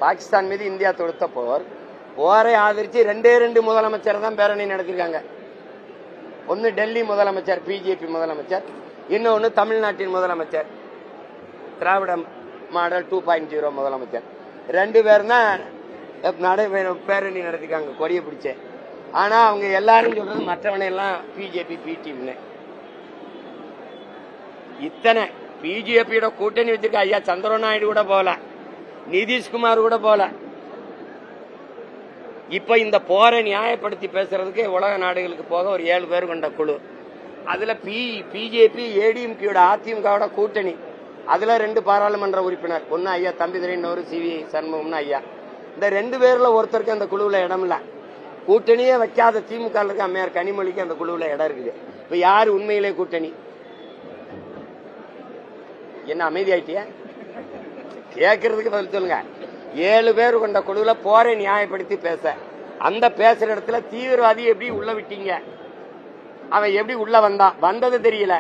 பாகிஸ்தான் மீது இந்தியா தொடுத்த போரை ஆதரிச்சு ரெண்டு முதலமைச்சர் தான் பேரணி நடத்திருக்காங்க. ஒன்னு டெல்லி முதலமைச்சர் பிஜேபி முதலமைச்சர், இன்னொன்னு தமிழ்நாட்டின் முதலமைச்சர் திராவிட மாடல் 2.0 முதலமைச்சர். 2 பேரும் தான் பேரணி நடத்திருக்காங்க கொடியை பிடிச்ச. ஆனா அவங்க எல்லாரும் சொல்றது மற்றவனை எல்லாம் பிஜேபி பிடிஎம்னு. இத்தனை பிஜேபியோட கூட்டணி வச்சிருக்க ஐயா சந்திரபாபு நாயுடு கூட போல, நிதிஷ்குமார் கூட போல. இப்ப இந்த போரை நியாயப்படுத்தி பேசுறதுக்கு உலக நாடுகளுக்கு போக ஒரு 7 பேர் கொண்ட குழு. அதுல பிஜேபி ஏடிஎம்கேயோட அதிமுகவோட கூட்டணி. அதுல 2 பாராளுமன்ற உறுப்பினர், ஒன்னு ஐயா தம்பிதுரை, இன்னொரு சிவி சண்முகம்னு ஐயா. இந்த 2 பேர்ல ஒருத்தருக்கு அந்த குழுவுல இடம் இல்ல. கூட்டணியே வைக்காத திமுக இருக்க அம்மையார் கனிமொழிக்கு அந்த குழுவுல இடம் இருக்குது. இப்ப யாரு உண்மையிலே கூட்டணி? என்ன அமைதியாயிட்டிய? கேட்கறதுக்கு பதில் சொல்லுங்க. 7 பேர் கொண்ட குழுவுல போரை நியாயப்படுத்தி பேச, அந்த பேசுற இடத்துல தீவிரவாதி எப்படி உள்ள விட்டீங்க, அவன் எப்படி உள்ள வந்தது தெரியல.